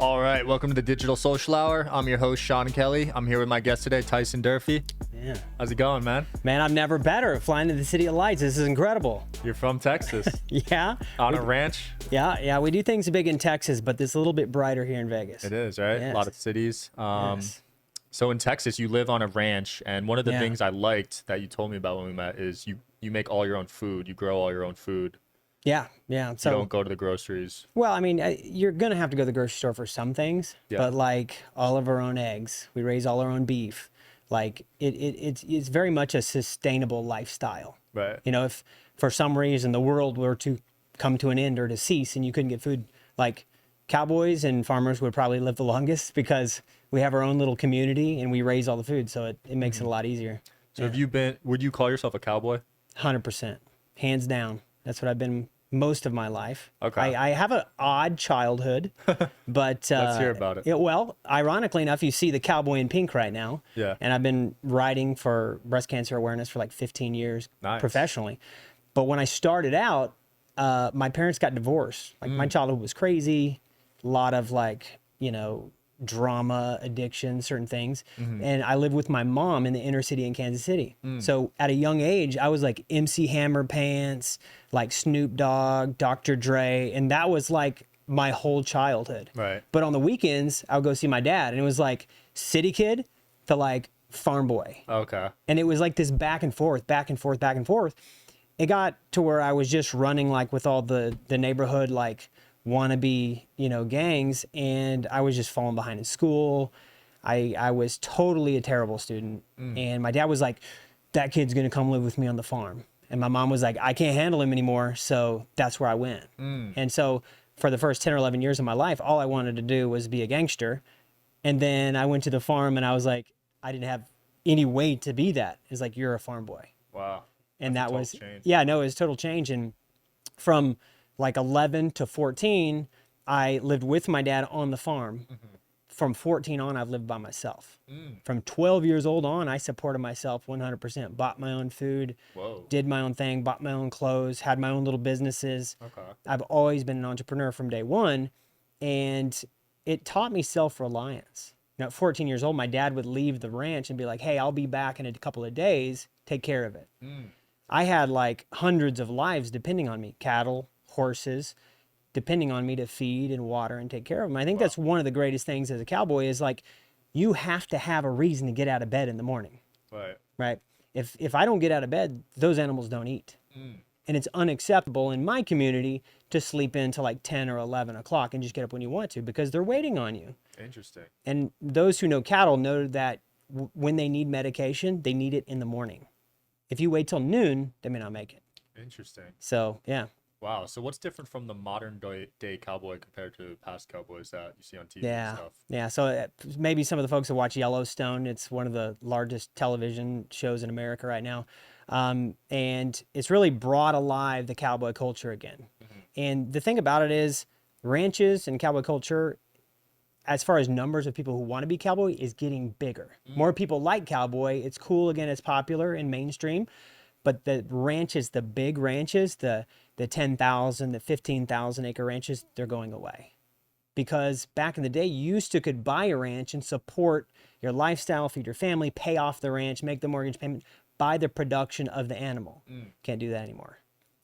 All right, welcome to the Digital Social Hour. I'm your host, Sean Kelly. I'm here with my guest today, Tyson Durfey. Yeah. How's it going, man? Man, I'm never better. Flying to the City of Lights. This is incredible. You're from Texas. Yeah. On a ranch? Yeah. We do things big in Texas, but this is a little bit brighter here in Vegas. It is, right? Yes. A lot of cities. Yes. So in Texas, you live on a ranch, and one of the Yeah. things I liked that you told me about when we met is you make all your own food. You grow all your own food. Yeah. You So, don't go to the groceries. well, I mean, you're going to have to go to the grocery store for some things, Yeah. but like all of our own eggs, we raise all our own beef. Like it's very much a sustainable lifestyle. Right. You know, if for some reason the world were to come to an end or to cease and you couldn't get food, like cowboys and farmers would probably live the longest because we have our own little community and we raise all the food. So it makes it a lot easier. So would you call yourself a cowboy? 100%. Hands down. That's what I've been most of my life. Okay. I have an odd childhood, but Let's hear about it. Well, ironically enough, you see the cowboy in pink right now. Yeah. And I've been writing for breast cancer awareness for like 15 years Nice. professionally. But when I started out, my parents got divorced. Like my childhood was crazy, a lot of like, drama, addiction, certain things. And I lived with my mom in the inner city in Kansas City. So at a young age, I was like MC Hammer Pants, like Snoop Dogg, Dr. Dre, and that was like my whole childhood. Right. But on the weekends, I would go see my dad, and it was like city kid to like farm boy. Okay. And it was like this back and forth, back and forth, back and forth. It got to where I was just running like with all the neighborhood like wannabe, gangs, and I was just falling behind in school. I was totally a terrible student. And my dad was like, that kid's gonna come live with me on the farm. And my mom was like, I can't handle him anymore. So that's where I went. And so for the first 10 or 11 years of my life, all I wanted to do was be a gangster. And then I went to the farm and I was like, I didn't have any way to be that. It's like, you're a farm boy. Wow. And That's a that total was, change. yeah, no, it was a total change. And from like 11 to 14, I lived with my dad on the farm. From 14 on, I've lived by myself. From 12 years old on, I supported myself 100%. Bought my own food, Whoa. did my own thing, bought my own clothes, had my own little businesses. Okay. I've always been an entrepreneur from day one. And it taught me self-reliance. At 14 years old, my dad would leave the ranch and be like, hey, I'll be back in a couple of days. Take care of it. I had like hundreds of lives depending on me, cattle, horses, depending on me to feed and water and take care of them. I think that's one of the greatest things as a cowboy is like, you have to have a reason to get out of bed in the morning, Right. right? If I don't get out of bed, those animals don't eat. And it's unacceptable in my community to sleep in till like 10 or 11 o'clock and just get up when you want to because they're waiting on you. Interesting. And those who know cattle know that when they need medication, they need it in the morning. If you wait till noon, they may not make it. Interesting. So, yeah. Wow. So what's different from the modern day cowboy compared to past cowboys that you see on TV Yeah. and stuff? Yeah. So maybe some of the folks that watch Yellowstone, it's one of the largest television shows in America right now. And it's really brought alive the cowboy culture again. And the thing about it is ranches and cowboy culture, as far as numbers of people who want to be cowboy, is getting bigger. More people like cowboy. It's cool again. It's popular and mainstream. But the ranches, the big ranches, the 10,000, the 15,000 acre ranches, they're going away. Because back in the day, you used to could buy a ranch and support your lifestyle, feed your family, pay off the ranch, make the mortgage payment by the production of the animal. Can't do that anymore.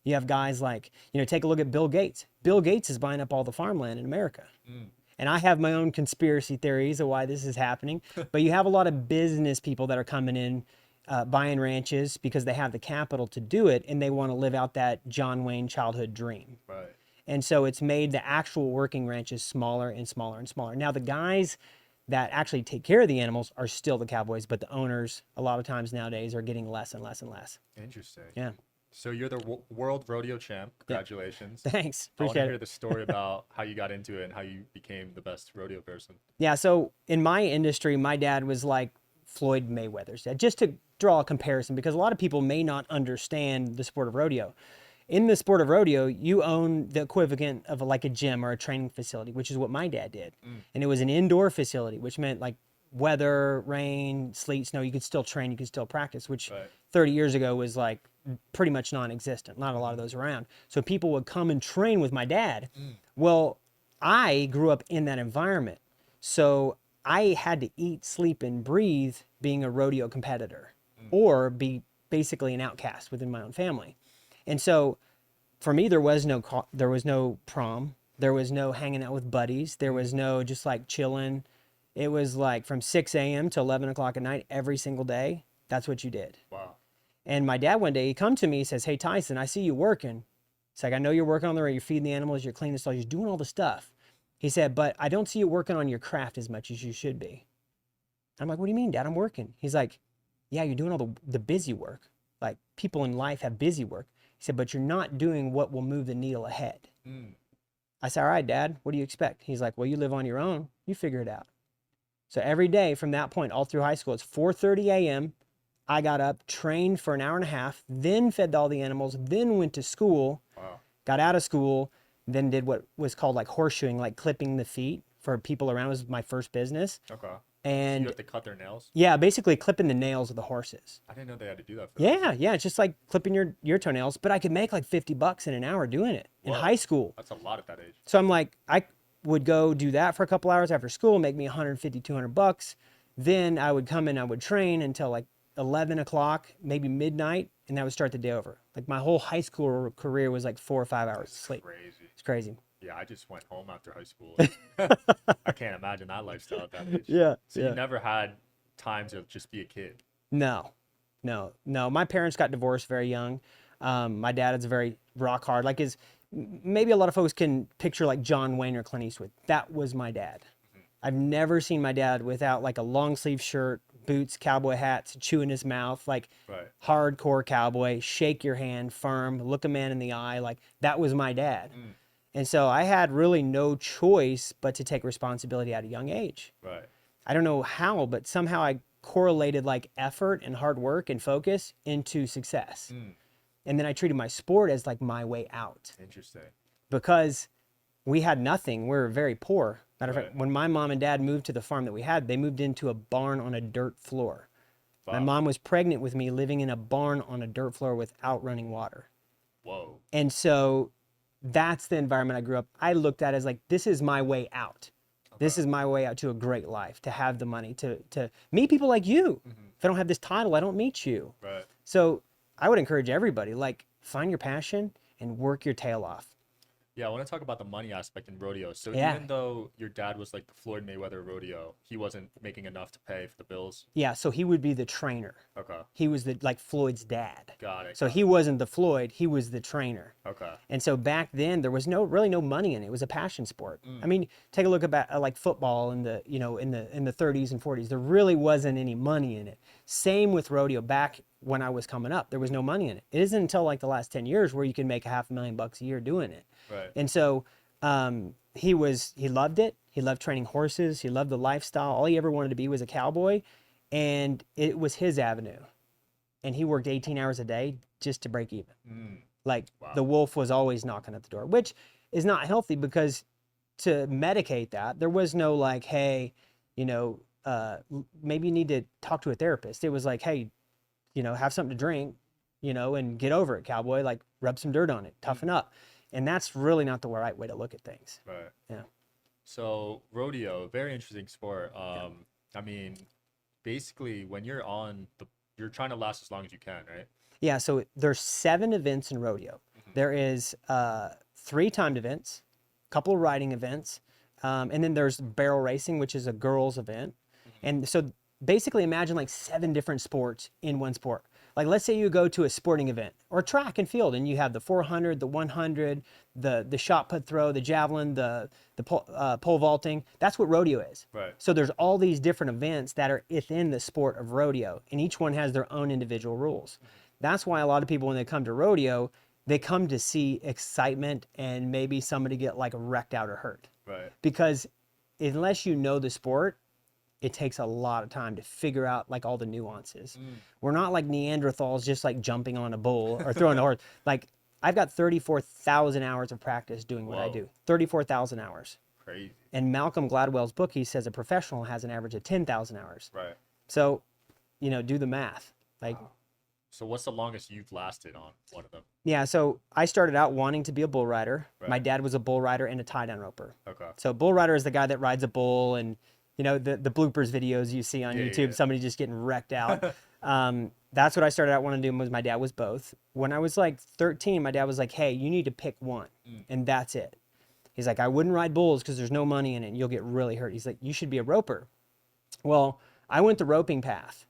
You have guys like, take a look at Bill Gates. Bill Gates is buying up all the farmland in America. And I have my own conspiracy theories of why this is happening. But you have a lot of business people that are coming in, buying ranches because they have the capital to do it and they want to live out that John Wayne childhood dream. Right. And so it's made the actual working ranches smaller and smaller and smaller. Now the guys that actually take care of the animals are still the cowboys, but the owners a lot of times nowadays are getting less and less and less. Interesting. Yeah. So you're the world rodeo champ. Congratulations. Thanks. I want to Appreciate hear it. the story about how you got into it and how you became the best rodeo person. Yeah. So in my industry, my dad was like Floyd Mayweather's dad, just to draw a comparison, because a lot of people may not understand the sport of rodeo. In the sport of rodeo, you own the equivalent of like a gym or a training facility, which is what my dad did. And it was an indoor facility, which meant like weather, rain, sleet, snow, you could still train, you could still practice, which 30 years ago was like pretty much non-existent. Not a lot of those around. So people would come and train with my dad. Well, I grew up in that environment. So I had to eat, sleep, and breathe being a rodeo competitor or be basically an outcast within my own family. And so for me, there was no prom. There was no hanging out with buddies. There was no just like chilling. It was like from 6 a.m. to 11 o'clock at night every single day. That's what you did. Wow. And my dad one day, he come to me, he says, "Hey, Tyson, I see you working." It's like, "I know you're working on the road. You're feeding the animals. You're cleaning the stalls. You're doing all the stuff." He said, "But I don't see you working on your craft as much as you should be." I'm like, "What do you mean, Dad? I'm working." He's like, "Yeah, you're doing all the busy work. Like people in life have busy work." He said, "But you're not doing what will move the needle ahead." I said, "All right, Dad, what do you expect?" He's like, "Well, you live on your own. You figure it out." So every day from that point all through high school, it's 4:30 a.m. I got up, trained for an hour and a half, then fed all the animals, then went to school, Wow. got out of school, then did what was called like horseshoeing, like clipping the feet for people around. It was my first business. Okay. So And you have to cut their nails? yeah, basically clipping the nails of the horses. I didn't know they had to do that for Yeah, it's just like clipping your toenails, but I could make like $50 in an hour doing it in Whoa. high school. That's a lot at that age. So I'm like, I would go do that for a couple hours after school, make me 150, $200. Then I would come in, I would train until like 11 o'clock, maybe midnight, and that would start the day over. Like my whole high school career was like 4 or 5 hours of sleep. Crazy. It's crazy. Yeah, I just went home after high school. I can't imagine that lifestyle at that age. Yeah. So you never had time to just be a kid? No. My parents got divorced very young. My dad is very rock hard. Like maybe a lot of folks can picture like John Wayne or Clint Eastwood. That was my dad. I've never seen my dad without like a long sleeve shirt, boots, cowboy hats, chewing his mouth, like Right. hardcore cowboy, shake your hand, firm, look a man in the eye. Like that was my dad. And so I had really no choice but to take responsibility at a young age. Right. I don't know how, but somehow I correlated like effort and hard work and focus into success. And then I treated my sport as like my way out Interesting. because we had nothing. We were very poor. Matter of Right. fact, when my mom and dad moved to the farm that we had, they moved into a barn on a dirt floor. My Wow. mom was pregnant with me living in a barn on a dirt floor without running water. Whoa. And so that's the environment I grew up. I looked at it as like, this is my way out. This is my way out to a great life, to have the money, to meet people like you. If I don't have this title, I don't meet you. Right. So I would encourage everybody, like, find your passion and work your tail off. Yeah, I want to talk about the money aspect in rodeo. So Yeah. even though your dad was like the Floyd Mayweather rodeo, he wasn't making enough to pay for the bills. Yeah, so he would be the trainer. Okay. He was like Floyd's dad. Got it. So got he wasn't the Floyd, he was the trainer. it. Okay. And so back then there was really no money in it. It was a passion sport. I mean, take a look at like football in the, in the 30s and 40s. There really wasn't any money in it. Same with rodeo back when I was coming up. There was no money in it. It isn't until like the last 10 years where you can make $500,000 a year doing it. Right. And so he loved it. He loved training horses. He loved the lifestyle. All he ever wanted to be was a cowboy, and it was his avenue. And he worked 18 hours a day just to break even. Like the wolf was always knocking at the door, which is not healthy because to medicate that, there was no like, hey, maybe you need to talk to a therapist. It was like, hey, have something to drink, and get over it, cowboy. Like rub some dirt on it, toughen up. And that's really not the right way to look at things. Right. Yeah. So rodeo, very interesting sport. I mean, basically when you're you're trying to last as long as you can, right? Yeah. So there's 7 events in rodeo. There is 3 timed events, a couple of riding events, and then there's barrel racing, which is a girls event. And so basically imagine like 7 different sports in one sport. Like let's say you go to a sporting event or track and field and you have the 400, the 100, the shot put throw, the javelin, the pole vaulting. That's what rodeo is. Right. So there's all these different events that are within the sport of rodeo, and each one has their own individual rules. That's why a lot of people, when they come to rodeo, they come to see excitement and maybe somebody get like wrecked out or hurt. Right. Because unless you know the sport, it takes a lot of time to figure out like all the nuances. We're not like Neanderthals just like jumping on a bull or throwing a horse. Like I've got 34,000 hours of practice doing what I Whoa. do. 34,000 hours. Crazy. And Malcolm Gladwell's book, he says a professional has an average of 10,000 hours. Right. So, do the math. Like, So what's the longest you've lasted on one of them? Yeah, so I started out wanting to be a bull rider. My Right. dad was a bull rider and a tie-down roper. Okay. So bull rider is the guy that rides a bull, and the bloopers videos you see on Yeah, YouTube, yeah. somebody just getting wrecked out. That's what I started out wanting to do. Was my dad was both. When I was like 13, my dad was like, "Hey, you need to pick one, and that's it." He's like, "I wouldn't ride bulls because there's no money in it. And you'll get really hurt." He's like, "You should be a roper." Well, I went the roping path,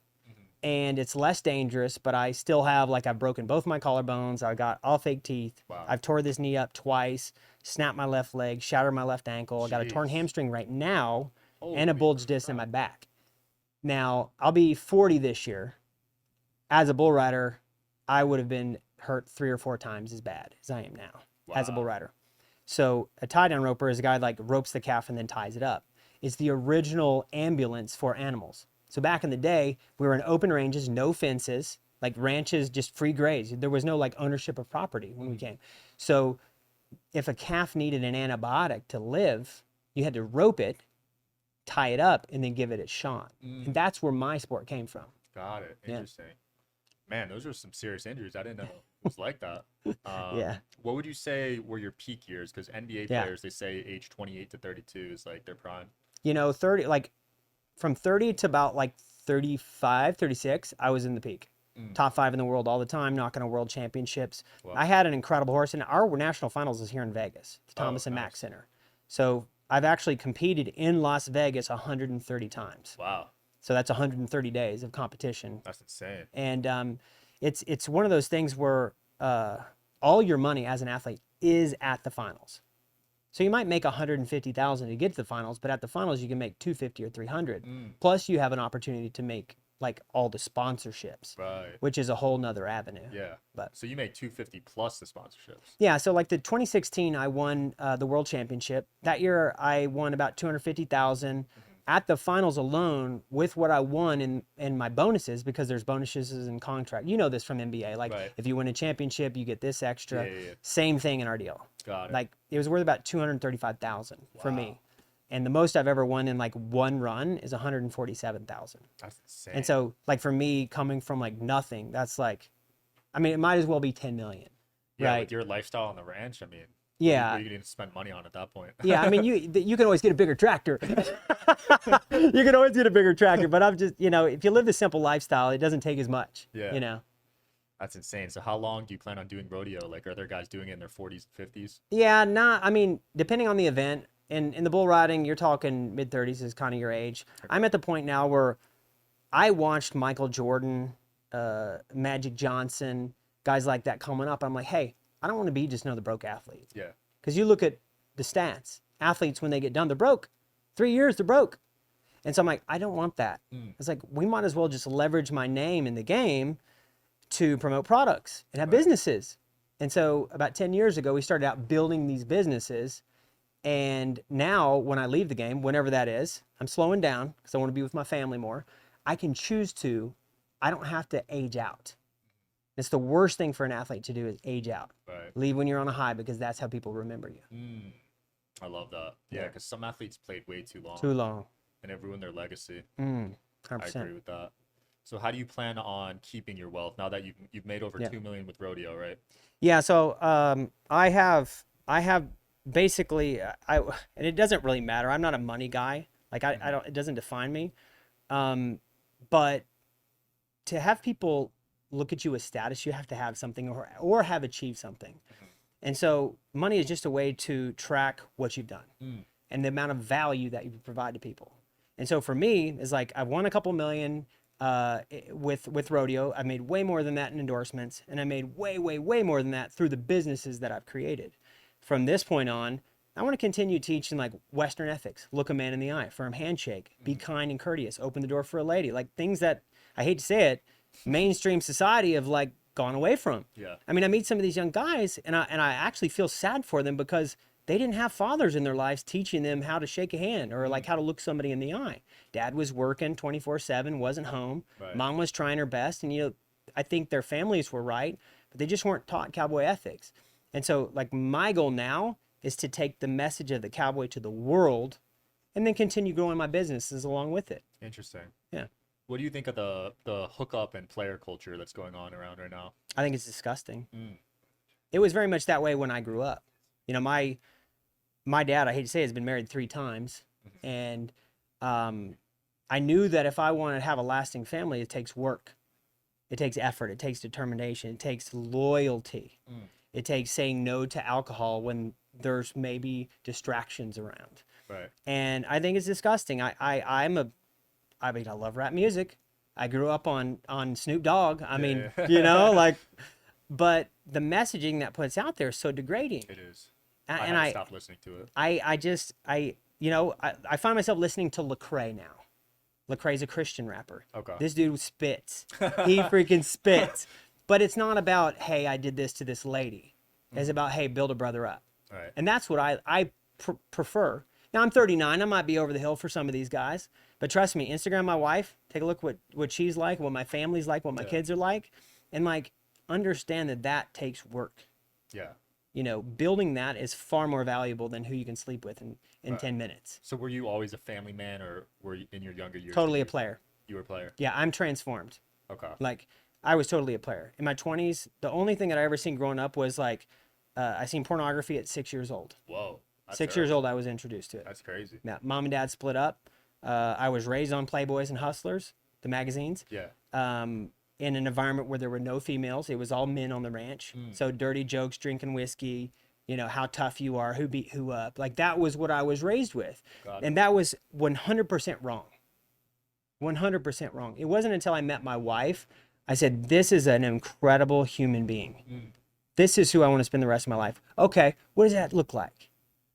and it's less dangerous, but I still have, like, I've broken both my collarbones. I got all fake teeth. Wow. I've tore this knee up twice, snapped my left leg, shattered my left ankle. I got a torn Jeez. hamstring right now, and a Holy bulged disc in crap. my back. Now, I'll be 40 this year. As a bull rider, I would have been hurt 3 or 4 times as bad as I am now as a bull Wow. rider. So a tie-down roper is a guy like ropes the calf and then ties it up. It's the original ambulance for animals. So back in the day, we were in open ranges, no fences, like ranches, just free graze. There was no like ownership of property when we came. So if a calf needed an antibiotic to live, you had to rope it, tie it up, and then give it its shot. And that's where my sport came from. Got it. Yeah. Interesting. Man, those are some serious injuries. I didn't know it was like that. Yeah. What would you say were your peak years? Because NBA Yeah. players, they say age 28 to 32 is like their prime. 30, like from 30 to about like 35, 36, I was in the peak. Top 5 in the world all the time, knocking on world championships. Wow. I had an incredible horse, and our national finals is here in Vegas, the Thomas and Mack nice. Center. So I've actually competed in Las Vegas 130 times. Wow. So that's 130 days of competition. That's insane. And it's one of those things where all your money as an athlete is at the finals. So you might make 150,000 to get to the finals, but at the finals you can make 250 or 300. Plus you have an opportunity to make like all the sponsorships, Right. which is a whole nother avenue. Yeah. But So you made 250 plus the sponsorships. yeah, so like the 2016, I won the world championship. That year, I won about 250,000. At the finals alone, with what I won and my bonuses, because there's bonuses in contract. You know this from NBA. Like Right. if you win a championship, you get this extra. Yeah. Same thing in our deal. Got it. Like it was worth about 235,000 for Wow. me, and the most I've ever won in like one run is 147,000. That's insane. And so, like for me, coming from like nothing, that's like, I mean, it might as well be 10 million. yeah, right. with your lifestyle on the ranch, I mean, Yeah. what are you going to spend money on at that point? Yeah, I mean, you can always get a bigger tractor. You can always get a bigger tractor, but I'm just, if you live the simple lifestyle, it doesn't take as much. Yeah. That's insane. So how long do you plan on doing rodeo? Like, are there guys doing it in their 40s, 50s? Yeah, I mean, depending on the event. In the bull riding, you're talking mid 30s is kind of your age. I'm at the point now where I watched Michael Jordan, Magic Johnson, guys like that coming up. I'm like, hey, I don't want to be just another broke athlete. Yeah. Because you look at the stats, athletes, when they get done, they're broke. 3 years, they're broke. And so I'm like, I don't want that. It's like, we might as well just leverage my name in the game to promote products and have businesses. And so about 10 years ago, we started out building these businesses. And now when I leave the game, whenever that is, I'm slowing down because I want to be with my family more. I can choose to, I don't have to age out. It's the worst thing for an athlete to do is age out. Right. Leave when you're on a high because that's how people remember you. I love that. Yeah, because some athletes played way too long. Too long. And it ruined their legacy. 100%. I agree with that. So how do you plan on keeping your wealth now that you've made over 2 million with rodeo, right? Yeah, so I have basically and it doesn't really matter. I'm not a money guy. Like I don't, it doesn't define me. But to have people look at you as status, you have to have something or have achieved something. And so money is just a way to track what you've done and the amount of value that you provide to people. And so for me, it's like I've won a couple million with rodeo. I made way more than that in endorsements, and I made way, way, way more than that through the businesses that I've created. From this point on, I want to continue teaching like Western ethics, look a man in the eye, firm handshake, be kind and courteous, open the door for a lady, like things that, I hate to say it, mainstream society have like gone away from. Yeah. I mean, I meet some of these young guys and I actually feel sad for them because they didn't have fathers in their lives teaching them how to shake a hand or like how to look somebody in the eye. Dad was working 24/7, wasn't home. Right. Mom was trying her best. And, I think their families were right, but they just weren't taught cowboy ethics. And so like my goal now is to take the message of the cowboy to the world and then continue growing my businesses along with it. Interesting. Yeah. What do you think of the hookup and player culture that's going on around right now? I think it's disgusting. Mm. It was very much that way when I grew up. You know, my dad, I hate to say it, has been married 3 times. And I knew that if I wanted to have a lasting family, it takes work. It takes effort. It takes determination. It takes loyalty. It takes saying no to alcohol when there's maybe distractions around. Right. And I think it's disgusting. I mean, I love rap music. I grew up on Snoop Dogg. I mean, yeah. you know, like, but the messaging that puts out there is so degrading. It is. And I had to stop listening to it. I find myself listening to Lecrae now. Lecrae's a Christian rapper. Okay. This dude spits. He freaking spits. But it's not about, hey, I did this to this lady. It's about, hey, build a brother up. Right. And that's what I prefer. Now, I'm 39. I might be over the hill for some of these guys. But trust me, Instagram my wife, take a look what she's like, what my family's like, what my kids are like. And, like, understand that takes work. Yeah. You know, building that is far more valuable than who you can sleep with in Right. 10 minutes. So were you always a family man, or were you in your younger years? Totally a player. You were a player. Yeah, I'm transformed. Okay. Like, I was totally a player. In my 20s, the only thing that I ever seen growing up was, like, I seen pornography at 6 years old. Whoa. That's 6 years terrible. old, I was introduced to it. That's crazy. Yeah, mom and dad split up. I was raised on Playboys and Hustlers, the magazines. Yeah. In an environment where there were no females. It was all men on the ranch. So dirty jokes, drinking whiskey, you know, how tough you are, who beat who up. Like, that was what I was raised with. Got it. And that was 100% wrong. 100% wrong. It wasn't until I met my wife, I said, this is an incredible human being. This is who I want to spend the rest of my life. Okay, what does that look like?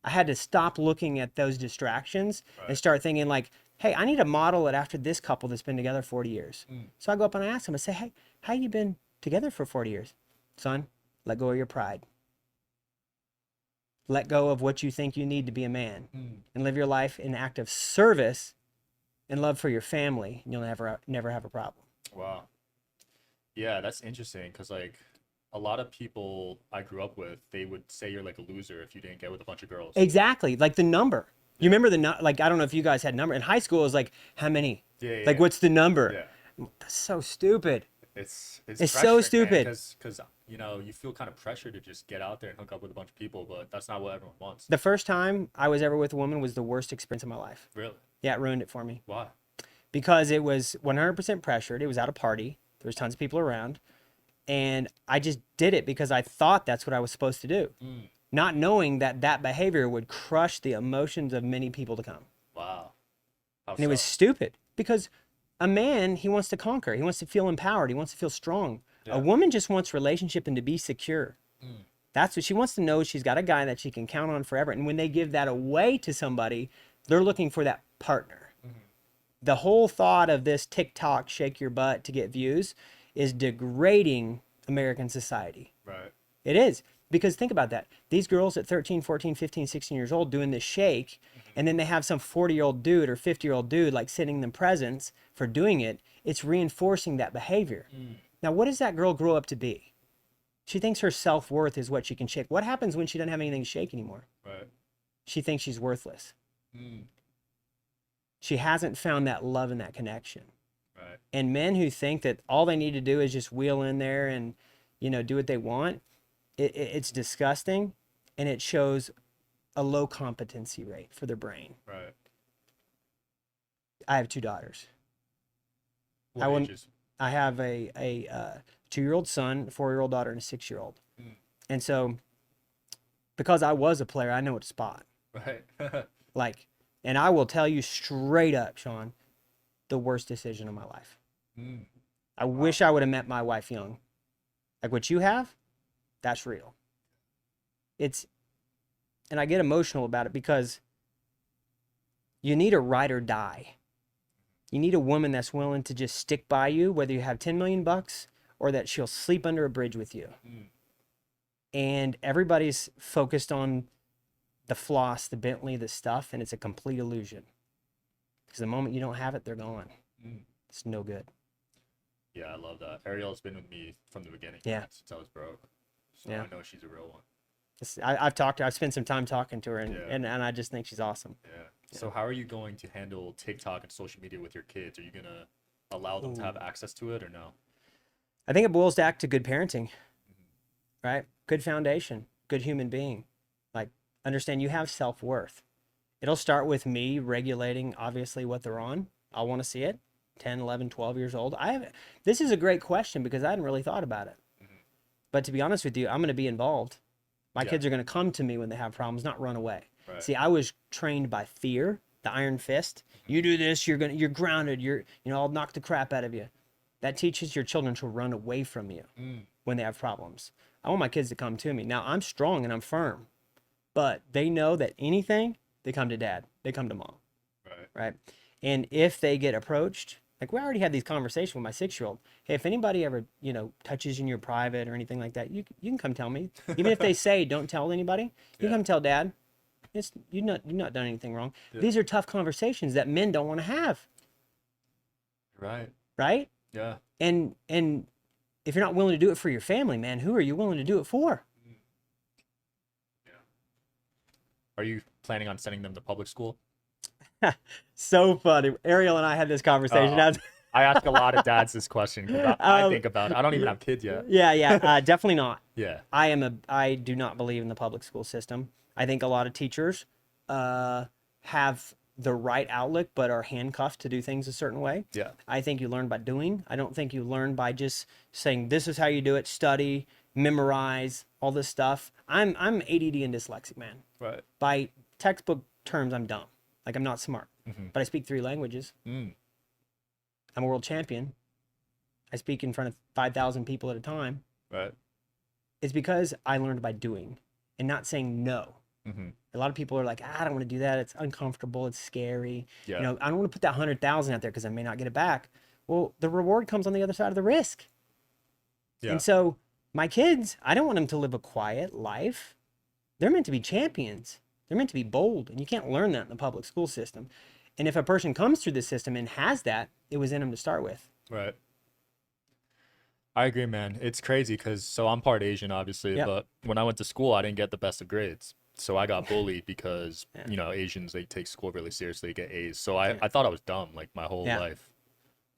I had to stop looking at those distractions and start thinking, like, hey, I need to model it after this couple that's been together 40 years. So I go up and I ask them, I say, hey, how you been together for 40 years? Son, let go of your pride. Let go of what you think you need to be a man and live your life in an act of service and love for your family. And you'll never have a problem. Wow. Yeah, that's interesting because, like, a lot of people I grew up with, they would say you're like a loser if you didn't get with a bunch of girls. Exactly. Like the number. You remember like, I don't know if you guys had number. In high school, it was like, how many? Yeah. Like, what's the number? Yeah. That's so stupid. It's so stupid. Because you know, you feel kind of pressure to just get out there and hook up with a bunch of people, but that's not what everyone wants. The first time I was ever with a woman was the worst experience of my life. Really? Yeah, it ruined it for me. Why? Because it was 100% pressured. It was at a party. There was tons of people around. And I just did it because I thought that's what I was supposed to do. Not knowing that behavior would crush the emotions of many people to come. Wow. How And it was so? stupid because a man, he wants to conquer. He wants to feel empowered. He wants to feel strong. Yeah. A woman just wants relationship and to be secure. That's what she wants to know. She's got a guy that she can count on forever. And when they give that away to somebody, they're looking for that partner. The whole thought of this TikTok, shake your butt to get views, is degrading American society. Right. It is. Because think about that. These girls at 13, 14, 15, 16 years old doing this shake, and then they have some 40-year-old dude or 50-year-old dude like sending them presents for doing it. It's reinforcing that behavior. Now, what does that girl grow up to be? She thinks her self-worth is what she can shake. What happens when she doesn't have anything to shake anymore? Right. She thinks she's worthless. She hasn't found that love and that connection. Right. And men who think that all they need to do is just wheel in there and, you know, do what they want, it's disgusting, and it shows a low competency rate for their brain. Right. I have 2 daughters. What I wouldn't- ages? I have a 2-year-old son, a 4-year-old daughter, and a 6-year-old. And so, because I was a player, I know what to spot. Right. Like, and I will tell you straight up, Sean, the worst decision of my life. I wish I would have met my wife young. Like what you have, that's real. And I get emotional about it because you need a ride or die. You need a woman that's willing to just stick by you, whether you have 10 million bucks or that she'll sleep under a bridge with you. And everybody's focused on the floss, the Bentley, the stuff, and it's a complete illusion. Because the moment you don't have it, they're gone. It's no good. Yeah, I love that. Ariel's been with me from the beginning. Yeah. Since I was broke. So Yeah. I know she's a real one. I've spent some time talking to her, and I just think she's awesome. Yeah. So how are you going to handle TikTok and social media with your kids? Are you gonna allow them to have access to it, or no? I think it boils back to good parenting, right? Good foundation, good human being. Like, understand you have self-worth. It'll start with me regulating, obviously, what they're on. I want to see it. 10, 11, 12 years old. This is a great question because I hadn't really thought about it. But to be honest with you, I'm going to be involved. My kids are going to come to me when they have problems, not run away. Right. See, I was trained by fear, the iron fist. You do this, you're grounded. I'll knock the crap out of you. That teaches your children to run away from you when they have problems. I want my kids to come to me. Now, I'm strong and I'm firm, but they know that anything, they come to dad. They come to mom. Right? And if they get approached, like we already had these conversations with my 6-year-old. Hey, if anybody ever, touches in your private or anything like that, you can come tell me. Even if they say don't tell anybody, you come tell dad. You've not done anything wrong. Yeah. These are tough conversations that men don't want to have. Right? Yeah. And if you're not willing to do it for your family, man, who are you willing to do it for? Yeah. Are you planning on sending them to public school? So funny. Ariel and I had this conversation. I ask a lot of dads this question because I think about it. I don't even have kids yet. Yeah. Definitely not. Yeah. I do not believe in the public school system. I think a lot of teachers have the right outlook but are handcuffed to do things a certain way. Yeah. I think you learn by doing. I don't think you learn by just saying this is how you do it, study, memorize, all this stuff. I'm ADD and dyslexic, man. Right. By textbook terms, I'm dumb. Like, I'm not smart, but I speak 3 languages. I'm a world champion. I speak in front of 5,000 people at a time. Right. It's because I learned by doing and not saying no. A lot of people are like, I don't want to do that. It's uncomfortable. It's scary. Yeah. I don't want to put that 100,000 out there because I may not get it back. Well, the reward comes on the other side of the risk. Yeah. And so my kids, I don't want them to live a quiet life. They're meant to be champions. They're meant to be bold, and you can't learn that in the public school system. And if a person comes through the system and has that, it was in them to start with. Right. I agree, man. It's crazy because I'm part Asian, obviously, but when I went to school, I didn't get the best of grades. So I got bullied because, Asians, they take school really seriously, get A's. So I thought I was dumb, like, my whole life.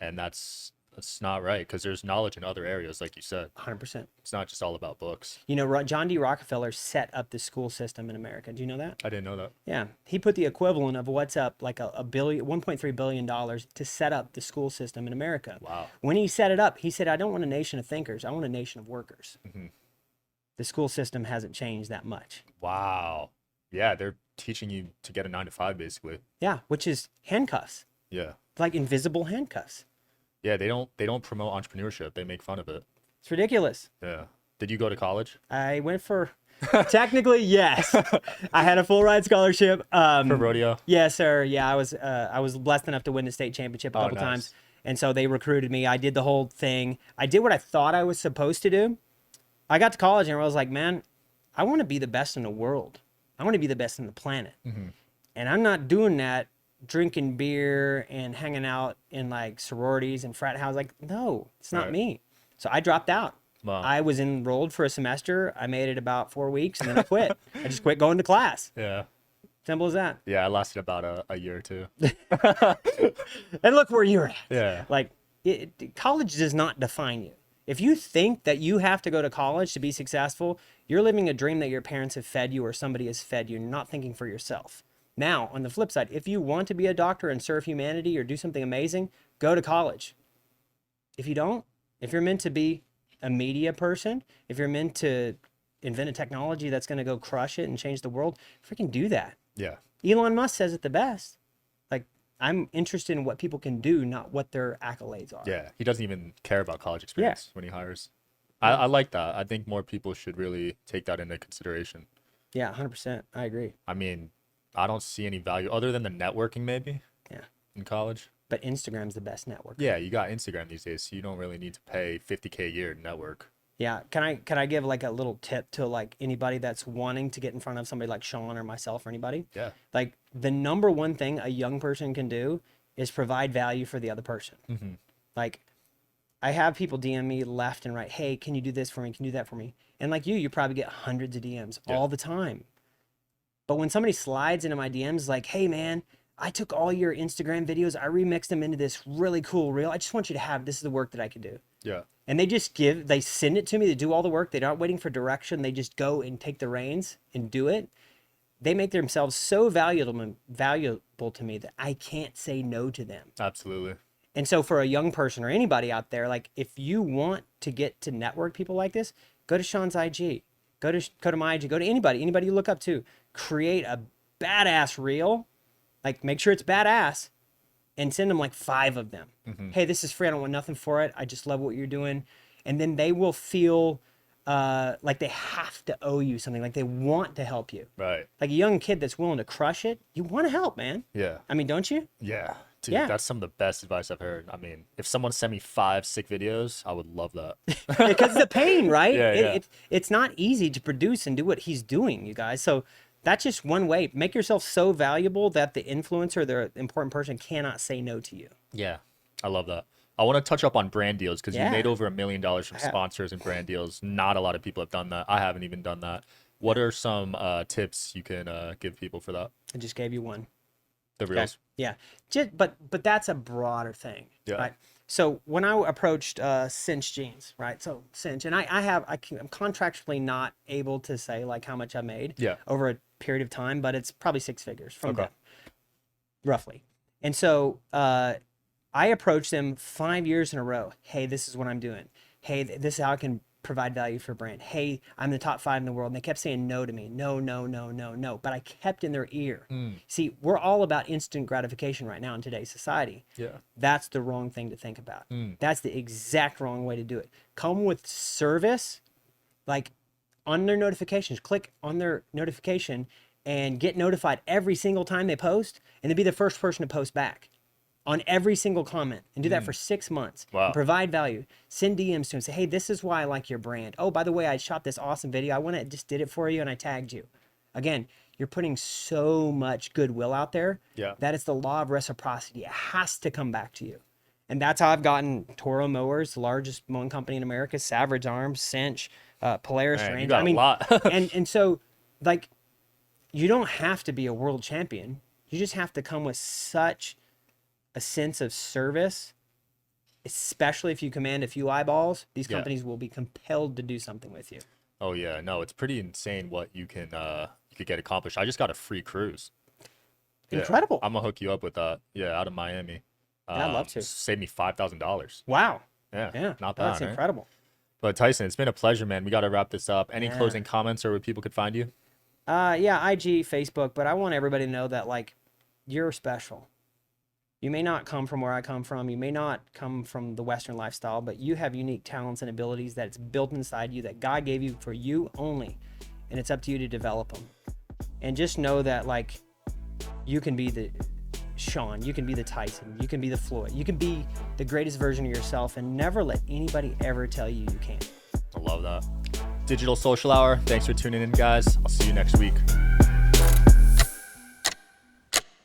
And that's not right because there's knowledge in other areas, like you said. 100%. It's not just all about books. John D. Rockefeller set up the school system in America. Do you know that? I didn't know that. Yeah. He put the equivalent of what's up, like $1.3 billion to set up the school system in America. Wow. When he set it up, he said, I don't want a nation of thinkers. I want a nation of workers. The school system hasn't changed that much. Wow. Yeah, they're teaching you to get a 9-to-5, basically. Yeah, which is handcuffs. Yeah. Like invisible handcuffs. Yeah, they don't promote entrepreneurship. They make fun of it. It's ridiculous. Yeah. Did you go to college? I went for, technically, yes. I had a full ride scholarship. For rodeo? Yes, sir. Yeah, I was blessed enough to win the state championship a couple times. And so they recruited me. I did the whole thing. I did what I thought I was supposed to do. I got to college and I was like, man, I want to be the best in the world. I want to be the best in the planet. And I'm not doing that drinking beer and hanging out in like sororities and frat houses. Like, no, it's not me. So I dropped out. Wow. I was enrolled for a semester. I made it about 4 weeks and then I quit. I just quit going to class. Yeah. Simple as that. Yeah, I lasted about a year or two. And look where you're at. Yeah. Like, college does not define you. If you think that you have to go to college to be successful, you're living a dream that your parents have fed you or somebody has fed you. You're not thinking for yourself. Now, on the flip side, if you want to be a doctor and serve humanity or do something amazing, go to college. If you don't, if you're meant to be a media person, if you're meant to invent a technology that's going to go crush it and change the world, freaking do that. Yeah. Elon Musk says it the best. Like, I'm interested in what people can do, not what their accolades are. Yeah. He doesn't even care about college experience when he hires. I like that. I think more people should really take that into consideration. Yeah, 100%. I agree. I mean, I don't see any value other than the networking maybe. Yeah. In college. But Instagram's the best network. Yeah, you got Instagram these days, so you don't really need to pay $50K a year to network. Yeah. Can I give like a little tip to like anybody that's wanting to get in front of somebody like Sean or myself or anybody? Yeah. Like the number one thing a young person can do is provide value for the other person. Like I have people DM me left and right. Hey, can you do this for me? Can you do that for me? And like you probably get hundreds of DMs all the time. But when somebody slides into my DMs like, hey man, I took all your Instagram videos, I remixed them into this really cool reel. I just want you to have, this is the work that I could do. Yeah. And they send it to me, they do all the work, they're not waiting for direction, they just go and take the reins and do it. They make themselves so valuable to me that I can't say no to them. Absolutely. And so for a young person or anybody out there, like if you want to get to network people like this, go to Sean's IG, go to my IG, go to anybody you look up to, create a badass reel, like make sure it's badass, and send them like 5 of them. Hey, this is free. I don't want nothing for it. I just love what you're doing. And then they will feel like they have to owe you something, like they want to help you. Right. Like a young kid that's willing to crush it, you want to help, man. Yeah. I mean, don't you? Yeah. Dude, Yeah. that's some of the best advice I've heard. I mean, if someone sent me 5 sick videos, I would love that. Because the pain, right? Yeah. It's not easy to produce and do what he's doing, you guys. So that's just one way. Make yourself so valuable that the influencer, the important person, cannot say no to you. Yeah. I love that. I want to touch up on brand deals because you Yeah. made over $1 million from sponsors and brand deals. Not a lot of people have done that. I haven't even done that. What are some tips you can give people for that? I just gave you one. The reels. Yeah. But that's a broader thing. Yeah. Right. So when I approached Cinch Jeans, right? So Cinch, and I'm contractually not able to say like how much I made over a period of time, but it's probably 6 figures from them, roughly. And so I approached them 5 years in a row. Hey, this is what I'm doing. Hey, this is how I can provide value for a brand. Hey, I'm the top 5 in the world. And they kept saying no to me. No. But I kept in their ear. See, we're all about instant gratification right now in today's society. Yeah. That's the wrong thing to think about. That's the exact wrong way to do it. Come with service, like on their notifications. Click on their notification and get notified every single time they post, and then be the first person to post back on every single comment, and do that for 6 months. Wow. And provide value. Send DMs to them. Say, hey, this is why I like your brand. Oh, by the way, I shot this awesome video. I just did it for you, and I tagged you. Again, you're putting so much goodwill out there. Yeah. That it's the law of reciprocity. It has to come back to you. And that's how I've gotten Toro Mowers, the largest mowing company in America, Savage Arms, Cinch, Polaris Man, you Range. got a lot. and so, like, you don't have to be a world champion. You just have to come with such a sense of service, especially if you command a few eyeballs. These companies will be compelled to do something with you. Oh yeah, no, it's pretty insane what you can you could get accomplished. I just got a free cruise. Incredible. I'm gonna hook you up with that. Yeah, out of Miami. Yeah, I'd love to. Save me $5,000. Wow. Yeah, not bad. That's right? incredible. But Tyson, it's been a pleasure, man. We got to wrap this up. Any Yeah. closing comments or where people could find you? Yeah, IG, Facebook, but I want everybody to know that, like, you're special. You may not come from where I come from. You may not come from the Western lifestyle, but you have unique talents and abilities that's built inside you that God gave you for you only. And it's up to you to develop them. And just know that, like, you can be the Sean, you can be the Tyson, you can be the Floyd, you can be the greatest version of yourself, and never let anybody ever tell you you can't. I love that. Digital Social Hour. Thanks for tuning in, guys. I'll see you next week.